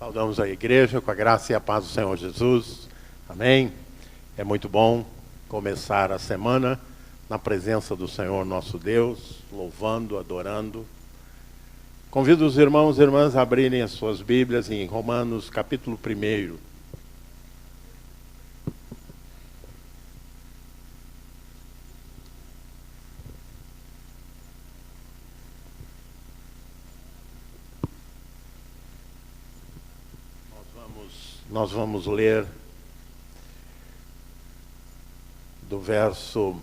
Saudamos a igreja com a graça e a paz do Senhor Jesus. Amém? É muito bom começar a semana na presença do Senhor nosso Deus, louvando, adorando. Convido os irmãos e irmãs a abrirem as suas Bíblias em Romanos capítulo 1. Nós vamos ler do verso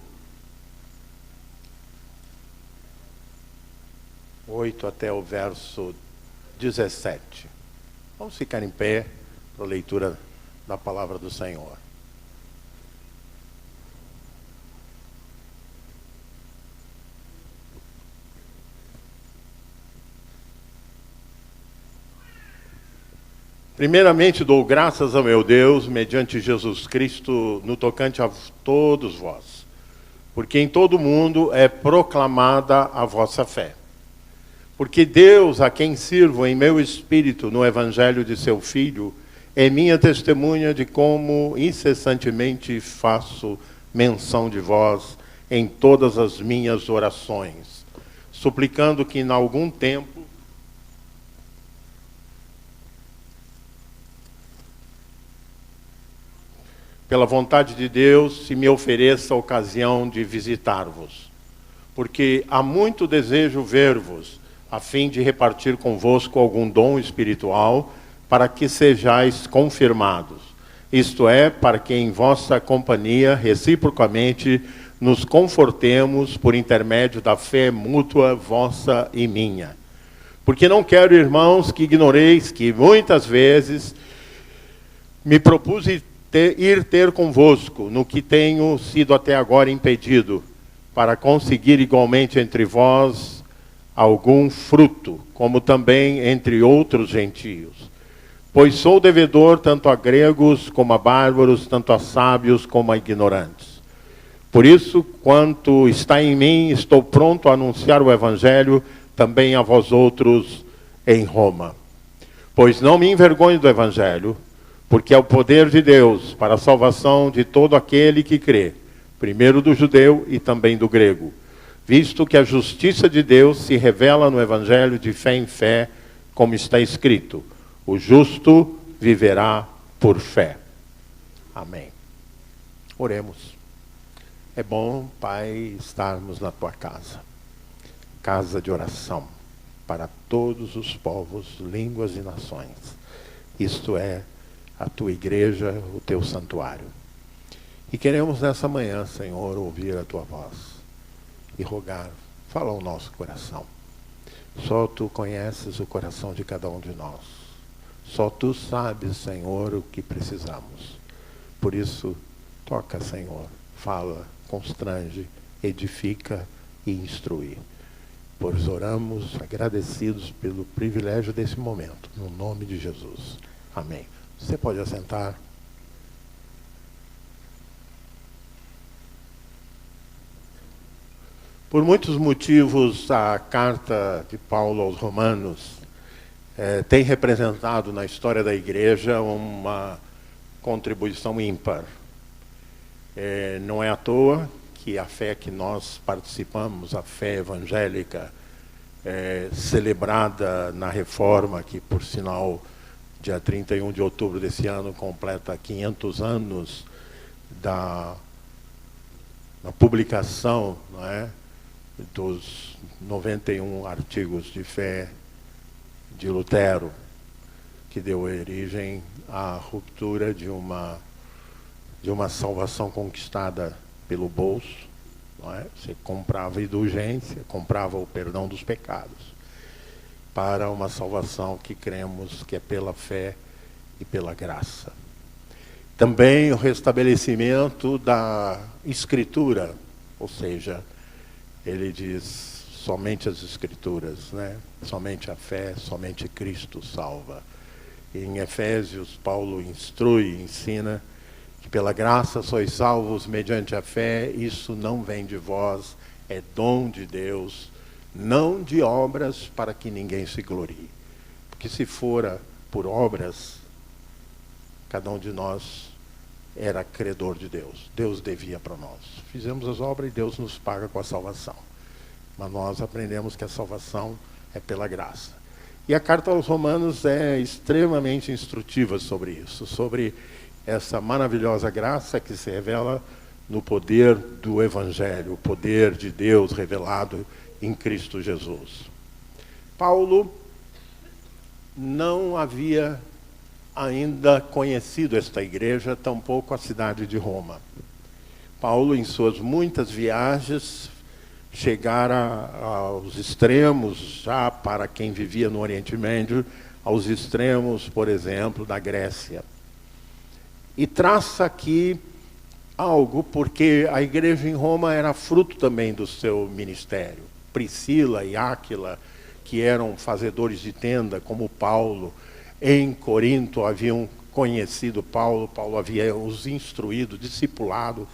8 até o verso 17. Vamos ficar em pé para a leitura da palavra do Senhor. Primeiramente dou graças ao meu Deus, mediante Jesus Cristo, no tocante a todos vós, porque em todo o mundo é proclamada a vossa fé. Porque Deus, a quem sirvo em meu espírito no Evangelho de seu Filho, é minha testemunha de como incessantemente faço menção de vós em todas as minhas orações, suplicando que em algum tempo pela vontade de Deus, se me ofereça a ocasião de visitar-vos. Porque há muito desejo ver-vos, a fim de repartir convosco algum dom espiritual, para que sejais confirmados. Isto é, para que em vossa companhia, reciprocamente, nos confortemos por intermédio da fé mútua vossa e minha. Porque não quero, irmãos, que ignoreis que muitas vezes me propus ir ter convosco, no que tenho sido até agora impedido, para conseguir igualmente entre vós algum fruto, como também entre outros gentios. Pois sou devedor tanto a gregos como a bárbaros, tanto a sábios como a ignorantes. Por isso, quanto está em mim, estou pronto a anunciar o Evangelho também a vós outros em Roma. Pois não me envergonho do Evangelho, porque é o poder de Deus para a salvação de todo aquele que crê, primeiro do judeu e também do grego, visto que a justiça de Deus se revela no Evangelho de fé em fé, como está escrito: o justo viverá por fé. Amém. Oremos. É bom, Pai, estarmos na tua casa, casa de oração para todos os povos, línguas e nações. Isto é a tua igreja, o teu santuário. E queremos nessa manhã, Senhor, ouvir a tua voz e rogar, fala ao nosso coração. Só tu conheces o coração de cada um de nós. Só tu sabes, Senhor, o que precisamos. Por isso, toca, Senhor, fala, constrange, edifica e instrui. Pois oramos agradecidos pelo privilégio desse momento, no nome de Jesus. Amém. Você pode assentar. Por muitos motivos, a carta de Paulo aos Romanos tem representado na história da igreja uma contribuição ímpar. Não é à toa que a fé que nós participamos, a fé evangélica, celebrada na Reforma, que por sinal dia 31 de outubro desse ano completa 500 anos da publicação, não é, dos 91 artigos de fé de Lutero, que deu origem à ruptura de uma salvação conquistada pelo bolso, não é? Você comprava indulgência, comprava o perdão dos pecados, para uma salvação que cremos que é pela fé e pela graça. Também o restabelecimento da Escritura, ou seja, ele diz somente as Escrituras, né? Somente a fé, somente Cristo salva. E em Efésios, Paulo instrui, ensina que pela graça sois salvos mediante a fé, isso não vem de vós, é dom de Deus, não de obras para que ninguém se glorie. Porque se fora por obras, cada um de nós era credor de Deus. Deus devia para nós. Fizemos as obras e Deus nos paga com a salvação. Mas nós aprendemos que a salvação é pela graça. E a carta aos Romanos é extremamente instrutiva sobre isso, sobre essa maravilhosa graça que se revela no poder do Evangelho, o poder de Deus revelado em Cristo Jesus. Paulo não havia ainda conhecido esta igreja, tampouco a cidade de Roma. Paulo, em suas muitas viagens, chegara aos extremos, já para quem vivia no Oriente Médio, aos extremos, por exemplo, da Grécia. E traça aqui algo, porque a igreja em Roma era fruto também do seu ministério. Priscila e Áquila, que eram fazedores de tenda, como Paulo, em Corinto haviam conhecido Paulo, Paulo havia os instruído, discipulado,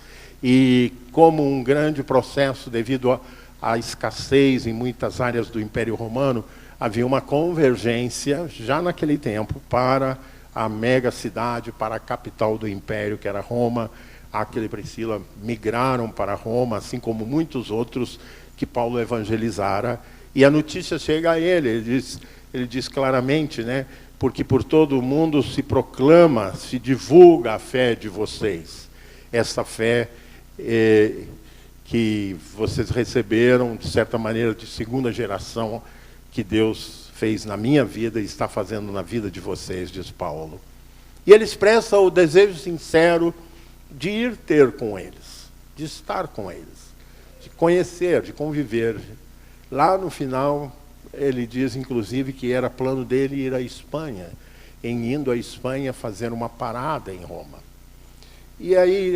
e como um grande processo devido à escassez em muitas áreas do Império Romano, havia uma convergência, já naquele tempo, para a mega cidade, para a capital do Império, que era Roma. Áquila e Priscila migraram para Roma, assim como muitos outros que Paulo evangelizara, e a notícia chega a ele, ele diz claramente, né, porque por todo o mundo se proclama, se divulga a fé de vocês. Essa fé que vocês receberam, de certa maneira, de segunda geração, que Deus fez na minha vida e está fazendo na vida de vocês, diz Paulo. E ele expressa o desejo sincero de ir ter com eles, de estar com eles, de conhecer, de conviver. Lá no final, ele diz, inclusive, que era plano dele ir à Espanha, em indo à Espanha fazer uma parada em Roma. E aí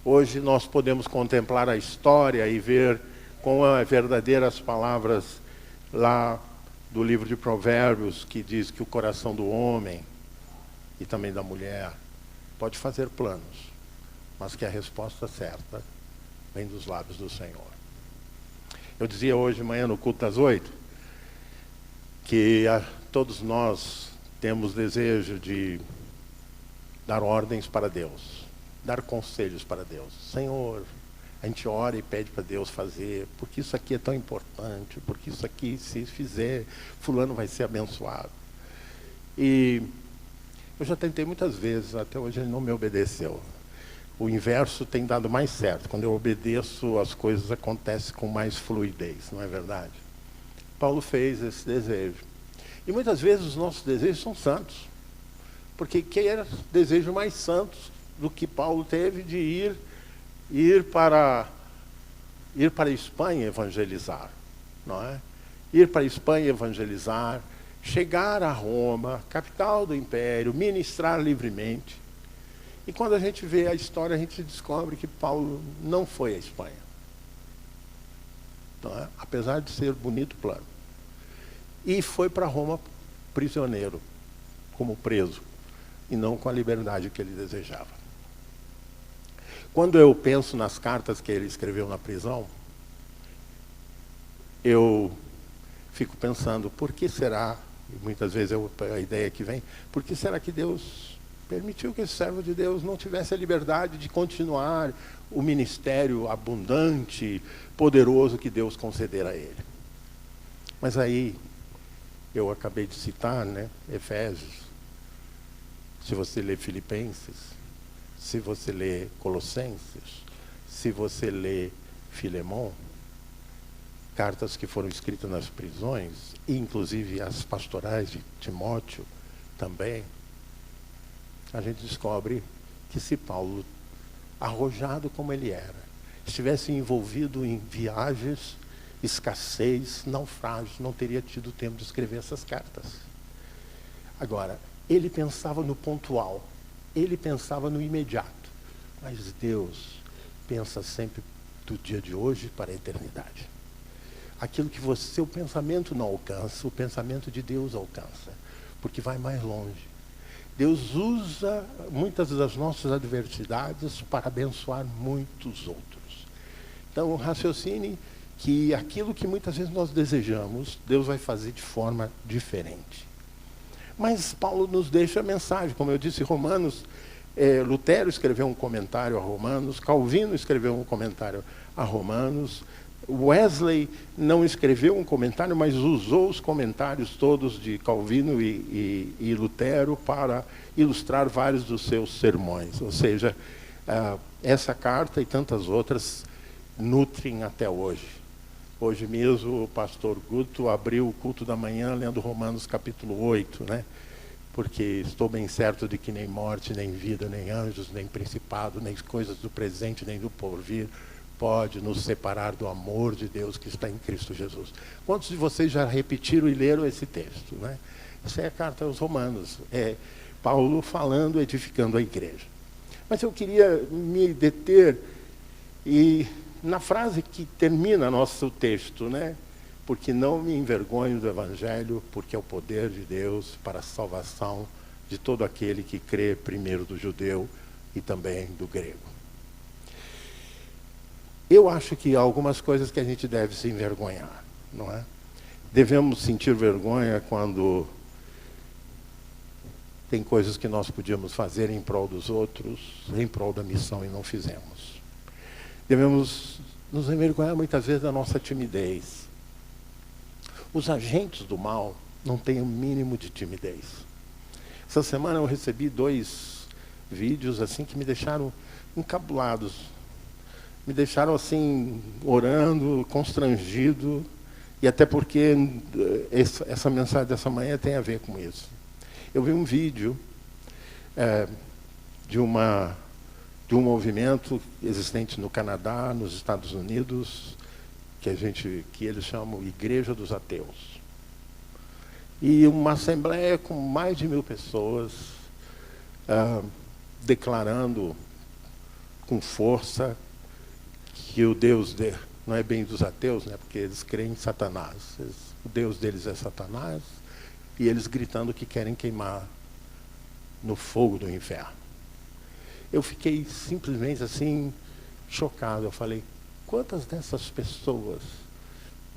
hoje nós podemos contemplar a história e ver com as verdadeiras palavras lá do livro de Provérbios, que diz que o coração do homem e também da mulher pode fazer planos, mas que a resposta certa vem dos lábios do Senhor. Eu dizia hoje de manhã no culto das 8, que todos nós temos desejo de dar ordens para Deus, dar conselhos para Deus. Senhor, a gente ora e pede para Deus fazer, porque isso aqui é tão importante, porque isso aqui, se fizer, fulano vai ser abençoado. E eu já tentei muitas vezes, até hoje ele não me obedeceu. O inverso tem dado mais certo. Quando eu obedeço, as coisas acontecem com mais fluidez, não é verdade? Paulo fez esse desejo. E muitas vezes os nossos desejos são santos. Porque quem era desejo mais santo do que Paulo teve de ir para a Espanha evangelizar, não é? Ir para a Espanha evangelizar, chegar a Roma, capital do Império, ministrar livremente. E quando a gente vê a história, a gente descobre que Paulo não foi à Espanha. Não é? Apesar de ser bonito plano. E foi para Roma prisioneiro, como preso, e não com a liberdade que ele desejava. Quando eu penso nas cartas que ele escreveu na prisão, eu fico pensando, por que será, e muitas vezes a ideia que vem, por que será que Deus permitiu que esse servo de Deus não tivesse a liberdade de continuar o ministério abundante, poderoso que Deus concedera a ele? Mas aí, eu acabei de citar, né, Efésios. Se você lê Filipenses, se você lê Colossenses, se você lê Filemão, cartas que foram escritas nas prisões, e inclusive as pastorais de Timóteo também, a gente descobre que se Paulo, arrojado como ele era, estivesse envolvido em viagens, escassez, naufrágios, não teria tido tempo de escrever essas cartas. Agora, ele pensava no pontual, ele pensava no imediato, mas Deus pensa sempre do dia de hoje para a eternidade. Aquilo que seu pensamento não alcança, o pensamento de Deus alcança, porque vai mais longe. Deus usa muitas das nossas adversidades para abençoar muitos outros. Então, raciocine que aquilo que muitas vezes nós desejamos, Deus vai fazer de forma diferente. Mas Paulo nos deixa a mensagem, como eu disse, Romanos, Lutero escreveu um comentário a Romanos, Calvino escreveu um comentário a Romanos, Wesley não escreveu um comentário, mas usou os comentários todos de Calvino e Lutero para ilustrar vários dos seus sermões. Ou seja, essa carta e tantas outras nutrem até hoje. Hoje mesmo o pastor Guto abriu o culto da manhã lendo Romanos capítulo 8, né? Porque estou bem certo de que nem morte, nem vida, nem anjos, nem principado, nem coisas do presente, nem do porvir pode nos separar do amor de Deus que está em Cristo Jesus. Quantos de vocês já repetiram e leram esse texto, né? Essa é a carta aos Romanos. É Paulo falando, edificando a igreja. Mas eu queria me deter na frase que termina nosso texto, né? Porque não me envergonho do Evangelho, porque é o poder de Deus para a salvação de todo aquele que crê, primeiro do judeu e também do grego. Eu acho que há algumas coisas que a gente deve se envergonhar, não é? Devemos sentir vergonha quando tem coisas que nós podíamos fazer em prol dos outros, em prol da missão e não fizemos. Devemos nos envergonhar muitas vezes da nossa timidez. Os agentes do mal não têm o mínimo de timidez. Essa semana eu recebi 2 vídeos assim que me deixaram encabulados. Me deixaram assim, orando, constrangido, e até porque essa mensagem dessa manhã tem a ver com isso. Eu vi um vídeo de um movimento existente no Canadá, nos Estados Unidos, que eles chamam Igreja dos Ateus. E uma assembleia com mais de 1000 pessoas, declarando com força que o Deus não é bem dos ateus, né, porque eles creem em Satanás. O Deus deles é Satanás, e eles gritando que querem queimar no fogo do inferno. Eu fiquei simplesmente assim, chocado. Eu falei, quantas dessas pessoas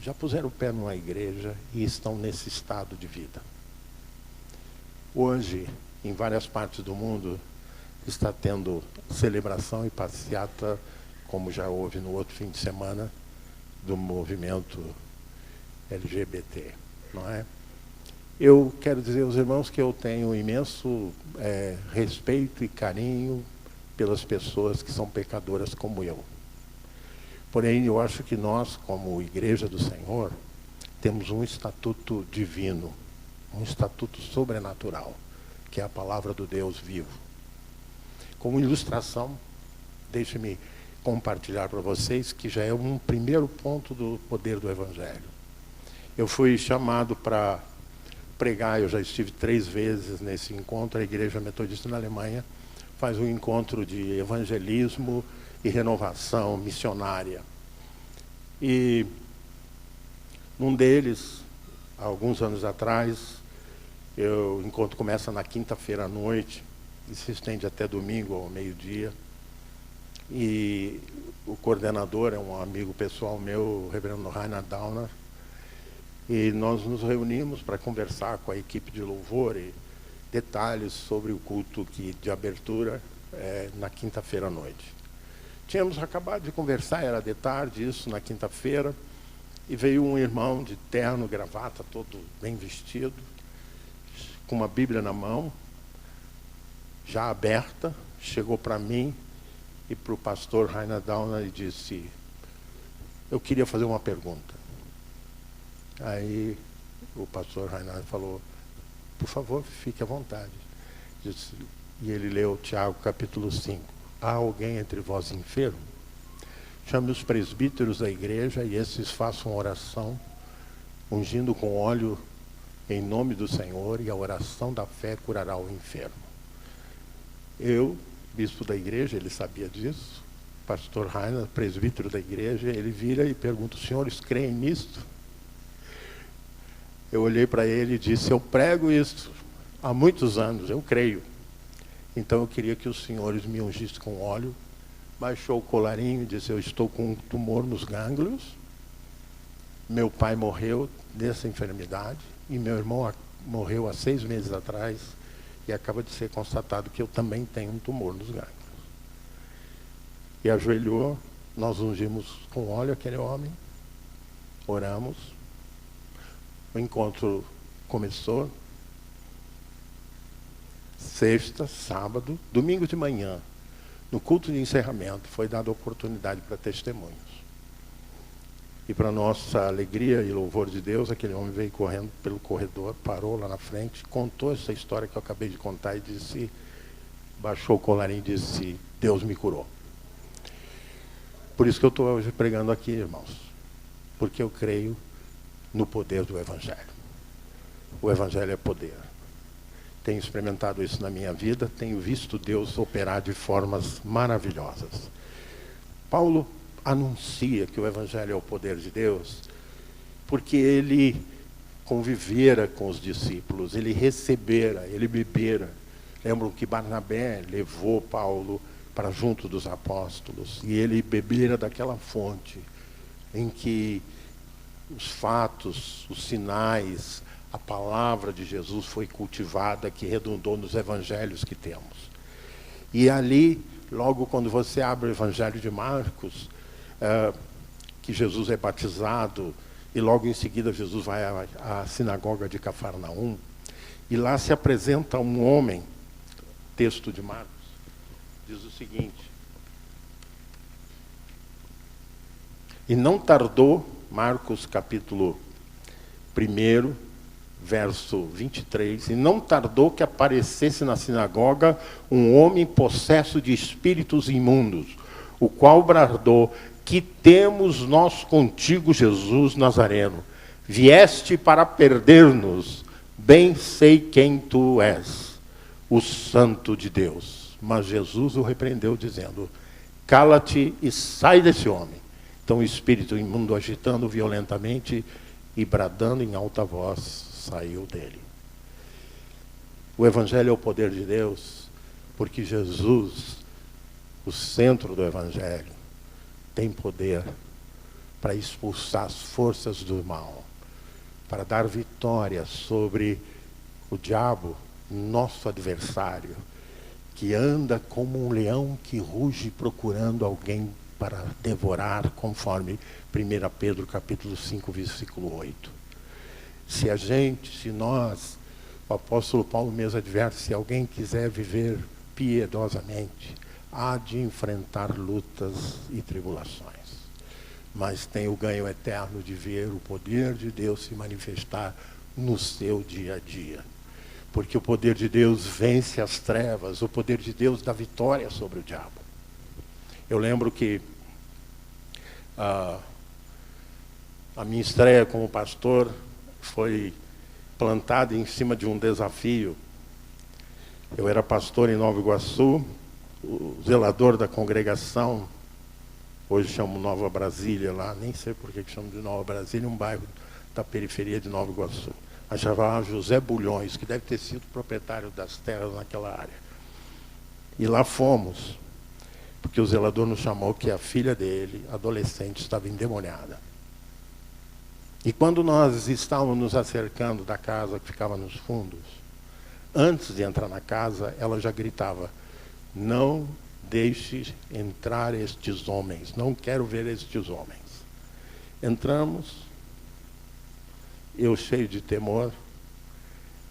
já puseram o pé numa igreja e estão nesse estado de vida? Hoje, em várias partes do mundo, está tendo celebração e passeata, como já houve no outro fim de semana, do movimento LGBT, não é? Eu quero dizer aos irmãos que eu tenho imenso respeito e carinho pelas pessoas que são pecadoras como eu. Porém, eu acho que nós, como Igreja do Senhor, temos um estatuto divino, um estatuto sobrenatural, que é a palavra do Deus vivo. Como ilustração, deixe-me compartilhar para vocês que já é um primeiro ponto do poder do Evangelho. Eu fui chamado para pregar, eu já estive 3 vezes nesse encontro. A Igreja Metodista na Alemanha faz um encontro de evangelismo e renovação missionária. E num deles, há alguns anos atrás, o encontro começa na quinta-feira à noite e se estende até domingo ao meio-dia. E o coordenador é um amigo pessoal meu, o reverendo Reinhard Dauner, e nós nos reunimos para conversar com a equipe de louvor e detalhes sobre o culto de abertura na quinta-feira à noite. Tínhamos acabado de conversar, era de tarde, isso na quinta-feira, e veio um irmão de terno, gravata, todo bem vestido, com uma Bíblia na mão, já aberta, chegou para mim e para o pastor Reinhard Dauner e disse, eu queria fazer uma pergunta. Aí o pastor Reinhard falou, por favor, fique à vontade. Disse, e ele leu Tiago capítulo 5. Há alguém entre vós enfermo? Chame os presbíteros da igreja e esses façam oração, ungindo com óleo em nome do Senhor, e a oração da fé curará o enfermo. Eu, bispo da igreja, ele sabia disso, pastor Reinhard, presbítero da igreja, ele vira e pergunta, os senhores creem nisto? Eu olhei para ele e disse, eu prego isso há muitos anos, eu creio. Então eu queria que os senhores me ungissem com óleo. Baixou o colarinho e disse, eu estou com um tumor nos gânglios, meu pai morreu dessa enfermidade, e meu irmão morreu há 6 meses atrás e acaba de ser constatado que eu também tenho um tumor nos gânglios. E ajoelhou, nós ungimos com óleo aquele homem, oramos, o encontro começou, sexta, sábado, domingo de manhã, no culto de encerramento, foi dada oportunidade para testemunhos. E para nossa alegria e louvor de Deus, aquele homem veio correndo pelo corredor, parou lá na frente, contou essa história que eu acabei de contar e disse, baixou o colarinho e disse, Deus me curou. Por isso que eu estou hoje pregando aqui, irmãos, porque eu creio no poder do Evangelho. O Evangelho é poder. Tenho experimentado isso na minha vida, tenho visto Deus operar de formas maravilhosas. Paulo anuncia que o Evangelho é o poder de Deus, porque ele convivera com os discípulos, ele recebera, ele bebera. Lembram que Barnabé levou Paulo para junto dos apóstolos, e ele bebera daquela fonte em que os fatos, os sinais, a palavra de Jesus foi cultivada, que redundou nos evangelhos que temos. E ali, logo quando você abre o Evangelho de Marcos, que Jesus é batizado, e logo em seguida Jesus vai à sinagoga de Cafarnaum, e lá se apresenta um homem, texto de Marcos, diz o seguinte, e não tardou, Marcos capítulo 1, verso 23, e não tardou que aparecesse na sinagoga um homem possesso de espíritos imundos, o qual bradou, que temos nós contigo, Jesus Nazareno? Vieste para perder-nos, bem sei quem tu és, o Santo de Deus. Mas Jesus o repreendeu, dizendo, cala-te e sai desse homem. Então o espírito imundo, agitando violentamente e bradando em alta voz, saiu dele. O Evangelho é o poder de Deus, porque Jesus, o centro do Evangelho, tem poder para expulsar as forças do mal, para dar vitória sobre o diabo, nosso adversário, que anda como um leão que ruge procurando alguém para devorar, conforme 1 Pedro capítulo 5, versículo 8. Se nós, o apóstolo Paulo mesmo adverte, se alguém quiser viver piedosamente, há de enfrentar lutas e tribulações. Mas tem o ganho eterno de ver o poder de Deus se manifestar no seu dia a dia. Porque o poder de Deus vence as trevas, o poder de Deus dá vitória sobre o diabo. Eu lembro que a minha estreia como pastor foi plantada em cima de um desafio. Eu era pastor em Nova Iguaçu, o zelador da congregação, hoje chamo Nova Brasília lá, nem sei por que chamo de Nova Brasília, um bairro da periferia de Nova Iguaçu. Mas chamava José Bulhões, que deve ter sido proprietário das terras naquela área. E lá fomos, porque o zelador nos chamou que a filha dele, adolescente, estava endemoniada. E quando nós estávamos nos acercando da casa que ficava nos fundos, antes de entrar na casa, ela já gritava, não deixe entrar estes homens, não quero ver estes homens. Entramos, eu cheio de temor,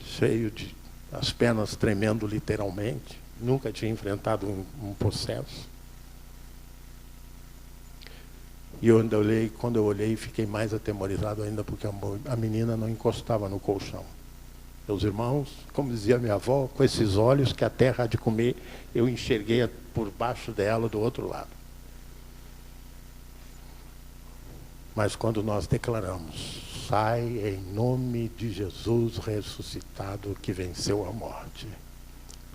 cheio de as pernas tremendo literalmente, nunca tinha enfrentado um processo. E quando eu olhei, fiquei mais atemorizado ainda, porque a menina não encostava no colchão. Meus irmãos, como dizia minha avó, com esses olhos que a terra há de comer, eu enxerguei por baixo dela do outro lado. Mas quando nós declaramos, sai em nome de Jesus ressuscitado que venceu a morte,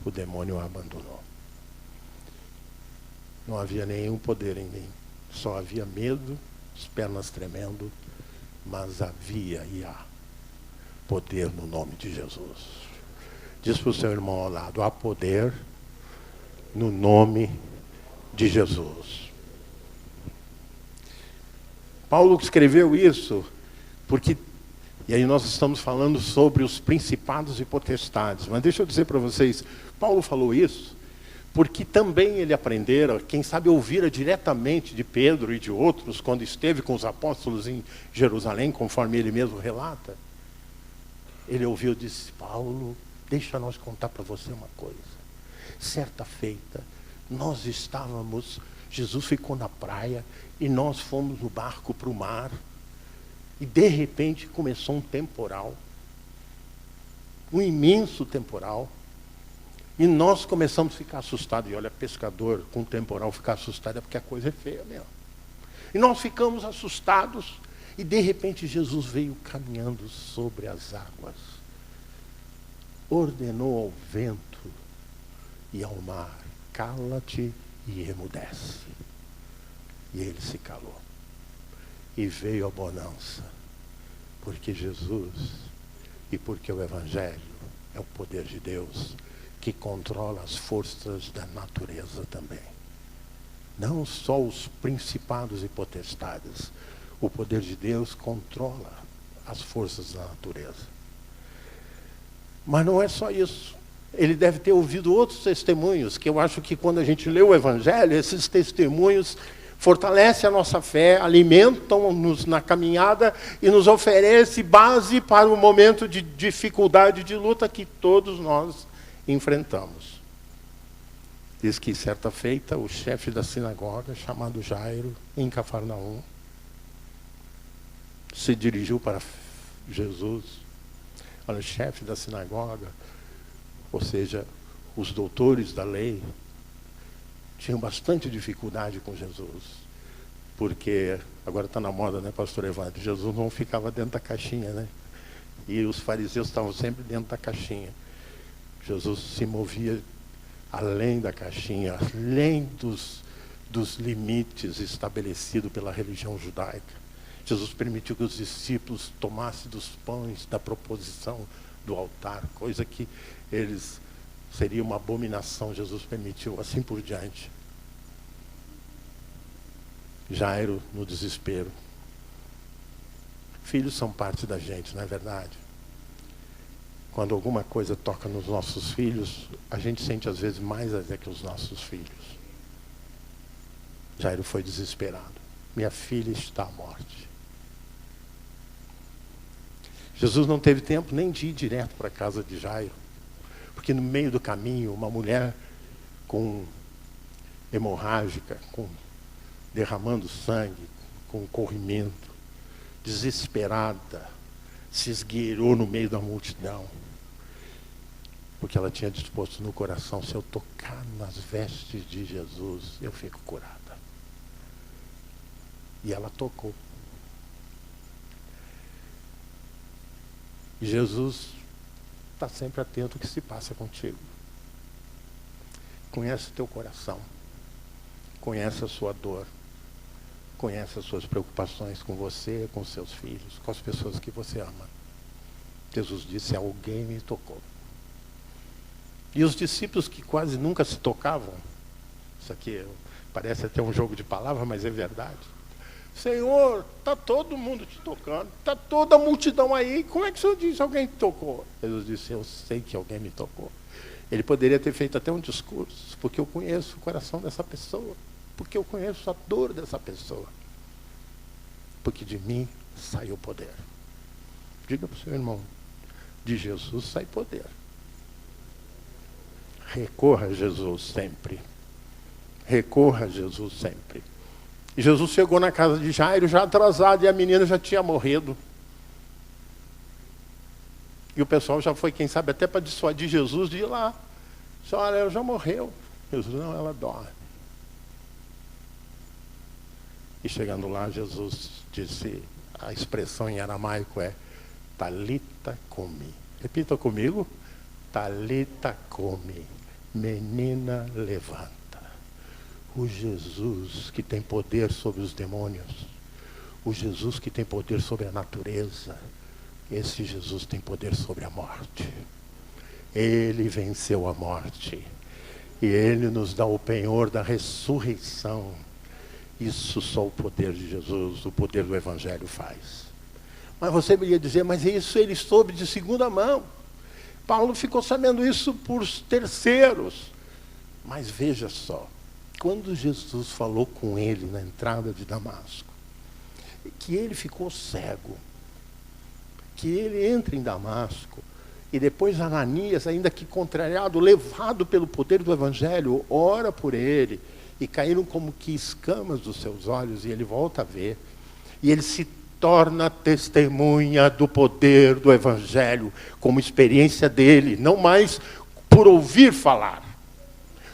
o demônio a abandonou. Não havia nenhum poder em mim, só havia medo, as pernas tremendo, mas havia e há poder no nome de Jesus. Diz para o seu irmão ao lado, há poder no nome de Jesus. Paulo escreveu isso porque E aí nós estamos falando sobre os principados e potestades. Mas deixa eu dizer para vocês, Paulo falou isso porque também ele aprendera, quem sabe ouvira diretamente de Pedro e de outros, quando esteve com os apóstolos em Jerusalém, conforme ele mesmo relata. Ele ouviu e disse: Paulo, deixa nós contar para você uma coisa. Certa feita, nós estávamos, Jesus ficou na praia e nós fomos no barco para o mar. E de repente começou um temporal, um imenso temporal. E nós começamos a ficar assustados. E olha, pescador com temporal ficar assustado é porque a coisa é feia mesmo. E nós ficamos assustados. E de repente Jesus veio caminhando sobre as águas. Ordenou ao vento e ao mar: cala-te e emudece. E ele se calou. E veio a bonança. Porque Jesus e porque o Evangelho é o poder de Deus que controla as forças da natureza também. Não só os principados e potestades. O poder de Deus controla as forças da natureza. Mas não é só isso. Ele deve ter ouvido outros testemunhos, que eu acho que quando a gente lê o Evangelho, esses testemunhos fortalecem a nossa fé, alimentam-nos na caminhada e nos oferecem base para o momento de dificuldade, de luta que todos nós enfrentamos. Diz que certa feita o chefe da sinagoga, chamado Jairo, em Cafarnaum, se dirigiu para Jesus. Olha, o chefe da sinagoga, ou seja, os doutores da lei, tinham bastante dificuldade com Jesus. Porque, agora está na moda, né, pastor Evandro? Jesus não ficava dentro da caixinha, né? E os fariseus estavam sempre dentro da caixinha. Jesus se movia além da caixinha, além dos limites estabelecidos pela religião judaica. Jesus permitiu que os discípulos tomassem dos pães da proposição do altar, coisa que eles seria uma abominação. Jesus permitiu, assim por diante. Jairo, no desespero. Filhos são parte da gente, não é verdade? Quando alguma coisa toca nos nossos filhos, a gente sente às vezes mais até que os nossos filhos. Jairo foi desesperado. Minha filha está à morte. Jesus não teve tempo nem de ir direto para a casa de Jairo, porque no meio do caminho, uma mulher com hemorrágica, derramando sangue, com corrimento, desesperada, se esgueirou no meio da multidão, porque ela tinha disposto no coração: se eu tocar nas vestes de Jesus, eu fico curada. E ela tocou. E Jesus está sempre atento ao que se passa contigo. Conhece o teu coração, conhece a sua dor, conhece as suas preocupações com você, com seus filhos, com as pessoas que você ama. Jesus disse: alguém me tocou. E os discípulos que quase nunca se tocavam, isso aqui parece até um jogo de palavras, mas é verdade. Senhor, está todo mundo te tocando, está toda a multidão aí, como é que o Senhor disse alguém te tocou? Jesus disse: eu sei que alguém me tocou. Ele poderia ter feito até um discurso, porque eu conheço o coração dessa pessoa, porque eu conheço a dor dessa pessoa, porque de mim sai o poder. Diga para o seu irmão: de Jesus sai poder. Recorra a Jesus sempre. Recorra a Jesus sempre. E Jesus chegou na casa de Jairo já atrasado, e a menina já tinha morrido. E o pessoal já foi, quem sabe, até para dissuadir Jesus de ir lá. Olha, ela já morreu. Jesus: não, ela dorme. E chegando lá, Jesus disse, a expressão em aramaico é Talita cumi. Repita comigo: Talita cumi. Menina, levanta. O Jesus que tem poder sobre os demônios, o Jesus que tem poder sobre a natureza, esse Jesus tem poder sobre a morte. Ele venceu a morte e Ele nos dá o penhor da ressurreição. Isso só o poder de Jesus, o poder do Evangelho faz. Mas você ia dizer, mas isso ele soube de segunda mão. Paulo ficou sabendo isso por terceiros. Mas veja só, quando Jesus falou com ele na entrada de Damasco, que ele ficou cego, que ele entra em Damasco, e depois Ananias, ainda que contrariado, levado pelo poder do Evangelho, ora por ele, e caíram como que escamas dos seus olhos, e ele volta a ver, e ele se torna testemunha do poder do Evangelho, como experiência dele, não mais por ouvir falar.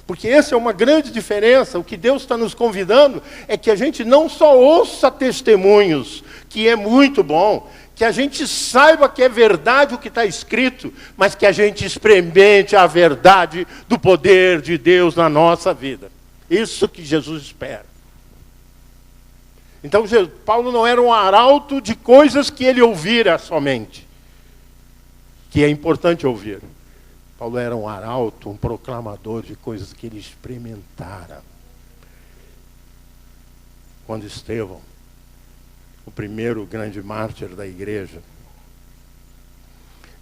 Porque essa é uma grande diferença. O que Deus está nos convidando é que a gente não só ouça testemunhos, que é muito bom, que a gente saiba que é verdade o que está escrito, mas que a gente experimente a verdade do poder de Deus na nossa vida. Isso que Jesus espera. Então, Paulo não era um arauto de coisas que ele ouvira somente, que é importante ouvir. Paulo era um arauto, um proclamador de coisas que ele experimentara. Quando Estevão, o primeiro grande mártir da igreja,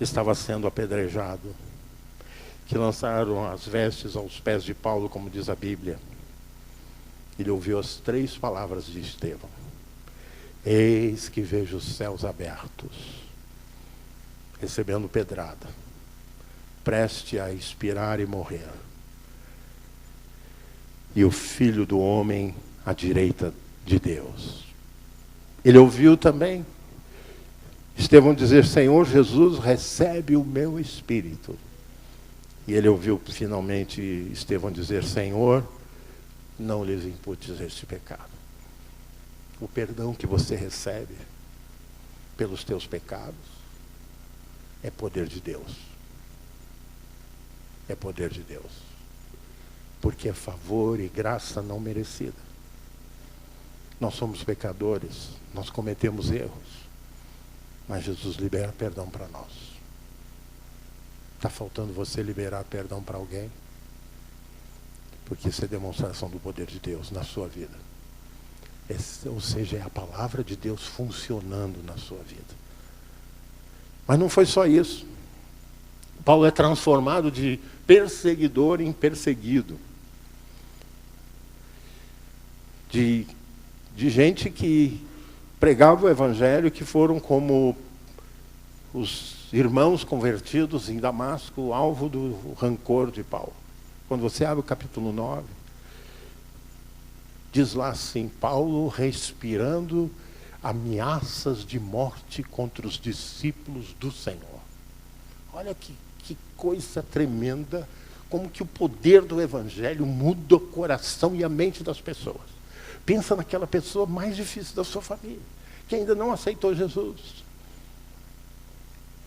estava sendo apedrejado, que lançaram as vestes aos pés de Paulo, como diz a Bíblia, ele ouviu as 3 palavras de Estevão: eis que vejo os céus abertos, recebendo pedrada, preste a expirar e morrer, e o Filho do Homem à direita de Deus. Ele ouviu também Estevão dizer: Senhor Jesus, recebe o meu espírito. E ele ouviu finalmente Estevão dizer: Senhor, não lhes imputes este pecado. O perdão que você recebe pelos teus pecados é poder de Deus. É poder de Deus. Porque é favor e graça não merecida. Nós somos pecadores, nós cometemos erros, mas Jesus libera perdão para nós. Está faltando você liberar perdão para alguém? Porque isso é demonstração do poder de Deus na sua vida. Ou seja, é a palavra de Deus funcionando na sua vida. Mas não foi só isso. Paulo é transformado de perseguidor em perseguido. De gente que pregava o Evangelho, que foram como os irmãos convertidos em Damasco, alvo do rancor de Paulo. Quando você abre o capítulo 9, diz lá assim: Paulo respirando ameaças de morte contra os discípulos do Senhor. Olha que coisa tremenda, como que o poder do Evangelho muda o coração e a mente das pessoas. Pensa naquela pessoa mais difícil da sua família, que ainda não aceitou Jesus.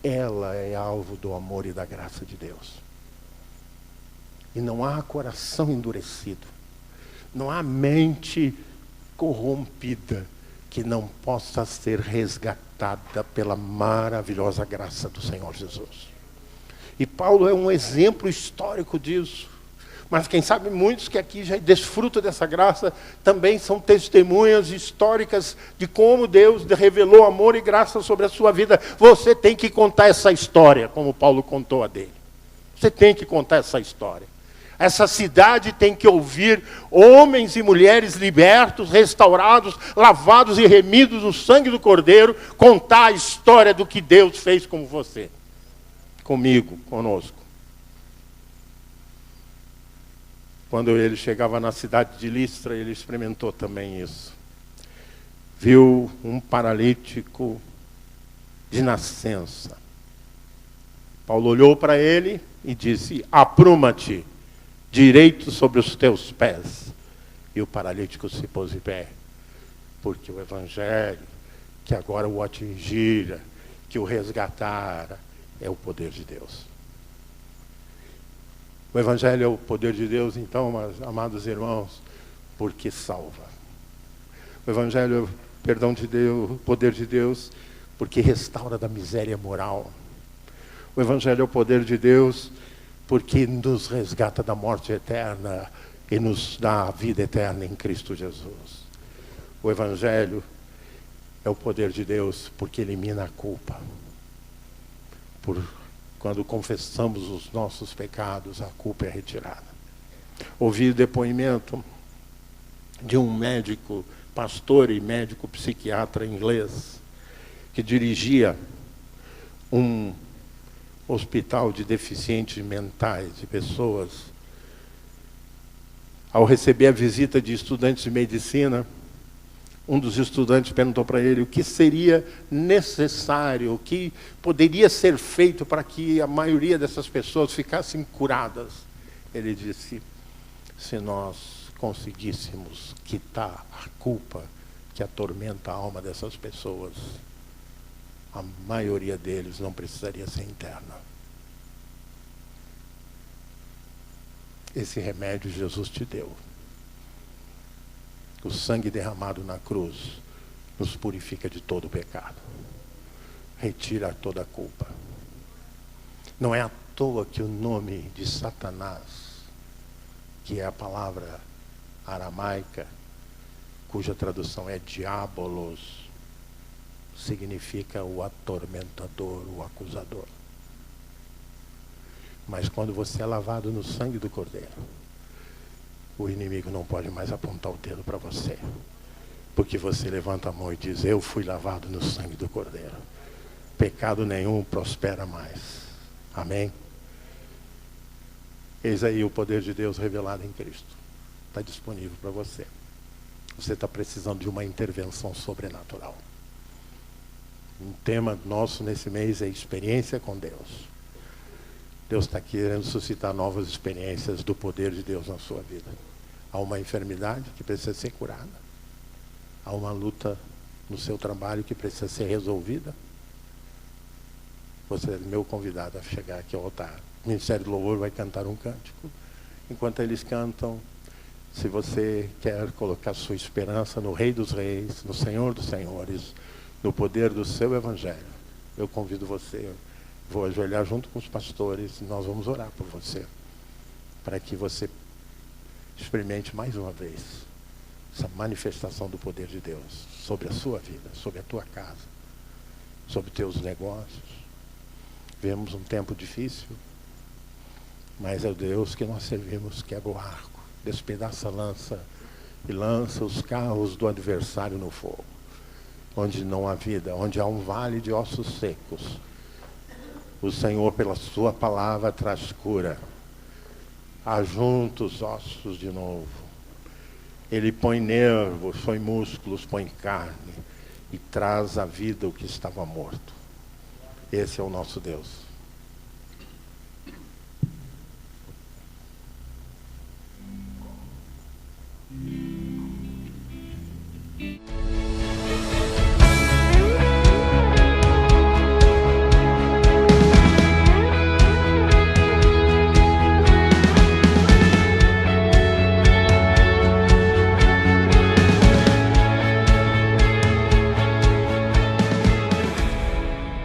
Ela é alvo do amor e da graça de Deus. E não há coração endurecido, não há mente corrompida que não possa ser resgatada pela maravilhosa graça do Senhor Jesus. E Paulo é um exemplo histórico disso. Mas quem sabe muitos que aqui já desfrutam dessa graça também são testemunhas históricas de como Deus revelou amor e graça sobre a sua vida. Você tem que contar essa história, como Paulo contou a dele. Você tem que contar essa história. Essa cidade tem que ouvir homens e mulheres libertos, restaurados, lavados e remidos no sangue do Cordeiro, contar a história do que Deus fez com você, comigo, conosco. Quando ele chegava na cidade de Listra, ele experimentou também isso. Viu um paralítico de nascença. Paulo olhou para ele e disse: apruma-te, direito sobre os teus pés. E o paralítico se pôs de pé, porque o Evangelho, que agora o atingira, que o resgatara, é o poder de Deus. O Evangelho é o poder de Deus, então, amados irmãos, porque salva. O Evangelho é o perdão de Deus, o poder de Deus, porque restaura da miséria moral. O Evangelho é o poder de Deus, porque nos resgata da morte eterna e nos dá a vida eterna em Cristo Jesus. O Evangelho É o poder de Deus, porque elimina a culpa. Quando confessamos os nossos pecados, a culpa é retirada. Ouvi o depoimento de um médico, pastor e médico psiquiatra inglês, que dirigia um hospital de deficientes mentais, de pessoas. Ao receber a visita de estudantes de medicina, um dos estudantes perguntou para ele o que seria necessário, o que poderia ser feito para que a maioria dessas pessoas ficassem curadas. Ele disse: se nós conseguíssemos quitar a culpa que atormenta a alma dessas pessoas, a maioria deles não precisaria ser interna. Esse remédio Jesus te deu. O sangue derramado na cruz nos purifica de todo o pecado. Retira toda a culpa. Não é à toa que o nome de Satanás, que é a palavra aramaica, cuja tradução é diabolos, significa o atormentador, o acusador. Mas quando você é lavado no sangue do Cordeiro, o inimigo não pode mais apontar o dedo para você. Porque você levanta a mão e diz: eu fui lavado no sangue do Cordeiro. Pecado nenhum prospera mais. Amém? Eis aí o poder de Deus revelado em Cristo. Está disponível para você. Você está precisando de uma intervenção sobrenatural. Um tema nosso nesse mês é experiência com Deus. Deus está querendo suscitar novas experiências do poder de Deus na sua vida. Há uma enfermidade que precisa ser curada. Há uma luta no seu trabalho que precisa ser resolvida. Você é meu convidado a chegar aqui ao altar. O Ministério do Louvor vai cantar um cântico. Enquanto eles cantam, se você quer colocar sua esperança no Rei dos Reis, no Senhor dos Senhores, no poder do seu Evangelho, eu convido você. Vou ajoelhar junto com os pastores e nós vamos orar por você, para que você experimente mais uma vez essa manifestação do poder de Deus sobre a sua vida, sobre a tua casa, sobre teus negócios. Vemos um tempo difícil, mas é o Deus que nós servimos, quebra o arco, despedaça a lança e lança os carros do adversário no fogo. Onde não há vida, onde há um vale de ossos secos, o Senhor, pela sua palavra, traz cura. Ajunta os ossos de novo. Ele põe nervos, põe músculos, põe carne e traz à vida o que estava morto. Esse é o nosso Deus.